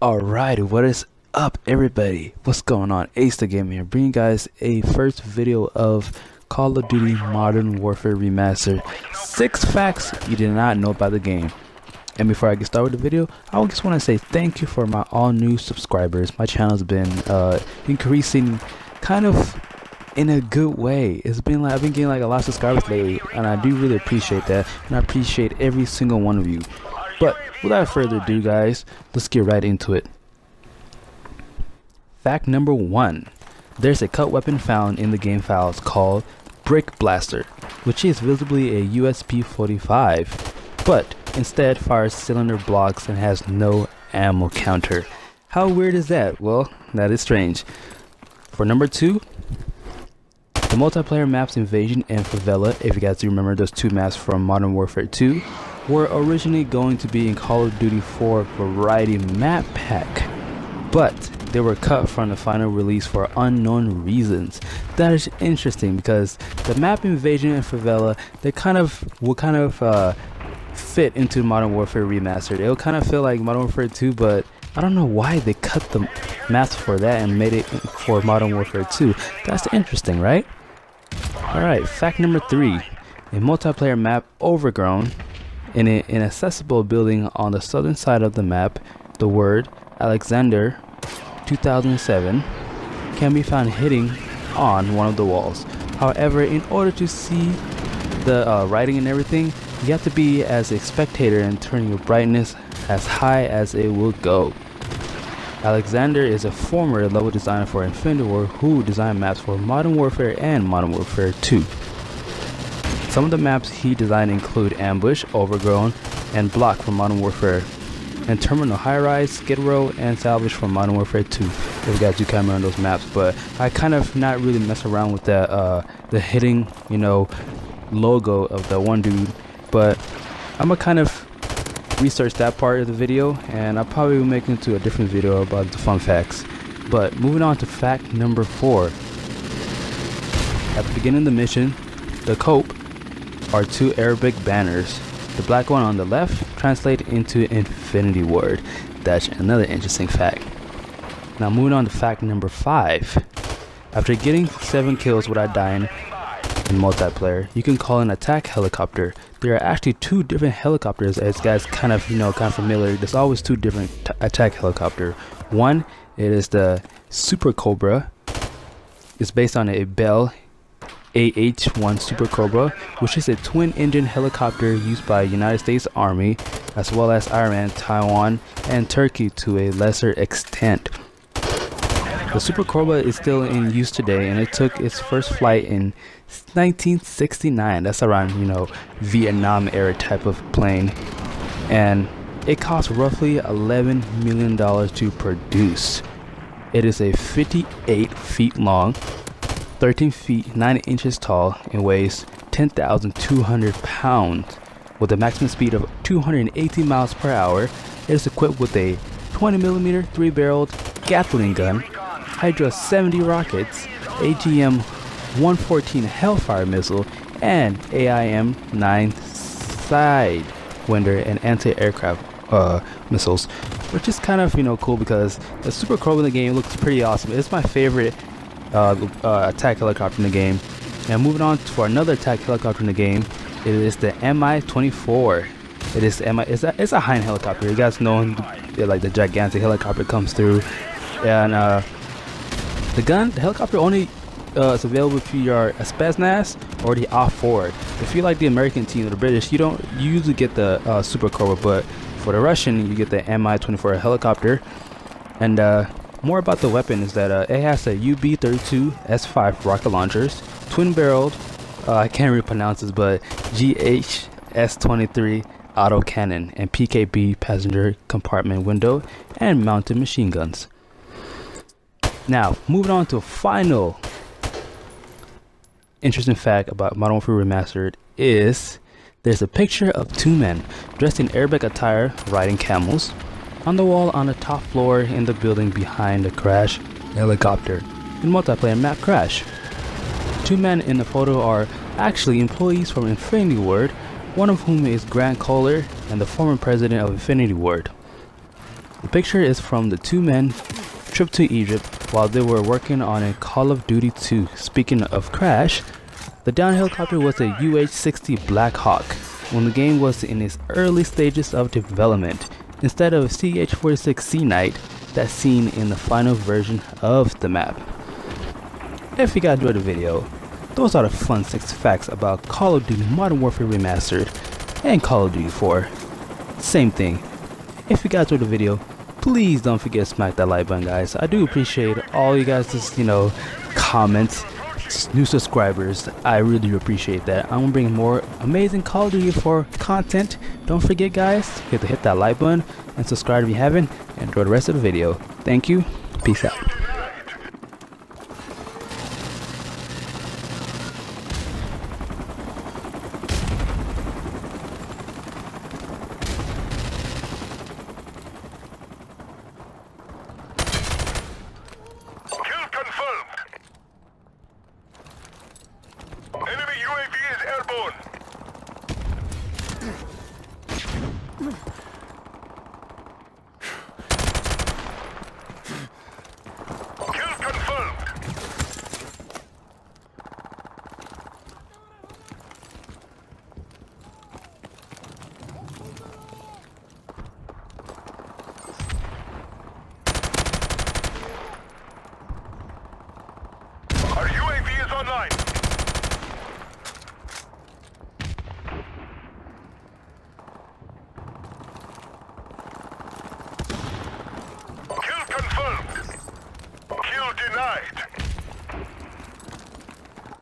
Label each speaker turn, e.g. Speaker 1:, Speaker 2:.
Speaker 1: Alright, what is up everybody? What's going on? Ace the Gamer here, bringing you guys a first video of Call of Duty Modern Warfare Remastered. 6 facts you did not know about the game. And before I get started with the video, I just want to say thank you for my all new subscribers. My channel's been increasing kind of in a good way. It's been like I've been getting like a lot of subscribers lately, and I do really appreciate that, and I appreciate every single one of you. But without further ado guys, let's get right into it. Fact number 1. There's a cut weapon found in the game files called Brick Blaster, which is visibly a USP-45, but instead fires cylinder blocks and has no ammo counter. How weird is that? Well, that is strange. For number 2, the multiplayer maps Invasion and Favela, if you guys do remember those 2 maps from Modern Warfare 2, were originally going to be in Call of Duty 4 Variety Map Pack, but they were cut from the final release for unknown reasons. That is interesting because the map Invasion and Favela, they will kind of fit into Modern Warfare Remastered. It'll kind of feel like Modern Warfare 2, but I don't know why they cut the maps for that and made it for Modern Warfare 2. That's interesting, right? Alright, fact number 3. A multiplayer map Overgrown. In an inaccessible building on the southern side of the map, the word Alexander 2007 can be found hitting on one of the walls. However, in order to see the writing and everything, you have to be as a spectator and turn your brightness as high as it will go. Alexander is a former level designer for Infinity Ward who designed maps for Modern Warfare and Modern Warfare 2. Some of the maps he designed include Ambush, Overgrown, and Block from Modern Warfare, and Terminal High Rise, Skid Row, and Salvage from Modern Warfare 2. If you guys do kind of remember those maps, but I kind of not really mess around with that the hitting, logo of the one dude. But I'm gonna kind of research that part of the video, and I'll probably make it into a different video about the fun facts. But moving on to fact number 4. At the beginning of the mission, the cope are 2 Arabic banners. The black one on the left translates into Infinity Ward. That's another interesting fact. Now moving on to fact number 5. After getting 7 kills without dying in multiplayer, you can call an attack helicopter. There are actually 2 different helicopters, as guys kind of familiar. There's always 2 different attack helicopter. One, it is the Super Cobra. It's based on a Bell AH-1 Super Cobra, which is a twin-engine helicopter used by United States Army, as well as Iran, Taiwan, and Turkey to a lesser extent. The Super Cobra is still in use today, and it took its first flight in 1969. That's around, Vietnam era type of plane, and it cost roughly $11 million to produce. It is a 58 feet long, 13 feet 9 inches tall, and weighs 10,200 pounds. With a maximum speed of 218 miles per hour, it is equipped with a 20mm 3-barreled Gatling gun, Hydra 70 rockets, AGM-114 Hellfire missile, and AIM-9 Sidewinder and anti-aircraft missiles, which is kind of cool because the Super Cobra in the game looks pretty awesome. It's my favorite attack helicopter in the game. And moving on for another attack helicopter in the game, it is the Mi-24. It is it's a Hind helicopter. You guys know like the gigantic helicopter comes through, and the helicopter only is available if you are a Spetsnaz or the off-forward. If you like the American team or the British, you usually get the Super Cobra, but for the Russian you get the Mi-24 helicopter. And more about the weapon is that it has a UB-32 S5 rocket launchers, twin-barreled, I can't really pronounce this, but GH-S23 autocannon, and PKB passenger compartment window and mounted machine guns. Now, moving on to a final interesting fact about Modern Warfare Remastered is there's a picture of 2 men dressed in Arabic attire riding camels on the wall on the top floor in the building behind the crash helicopter in multiplayer map Crash. 2 men in the photo are actually employees from Infinity Ward, one of whom is Grant Kohler and the former president of Infinity Ward. The picture is from the two men trip to Egypt while they were working on a Call of Duty 2. Speaking of crash, the down helicopter was a UH-60 Black Hawk when the game was in its early stages of development, instead of CH-46 Sea Knight that's seen in the final version of the map. If you guys enjoyed the video, those are the fun 6 facts about Call of Duty Modern Warfare Remastered and Call of Duty 4. Same thing. If you guys enjoyed the video, please don't forget to smack that like button, guys. I do appreciate all you guys' comments, new subscribers. I really do appreciate that. I'm gonna bring more amazing Call of Duty 4 content. Don't forget, guys, hit that like button and subscribe if you haven't, and enjoy the rest of the video. Thank you. Peace out.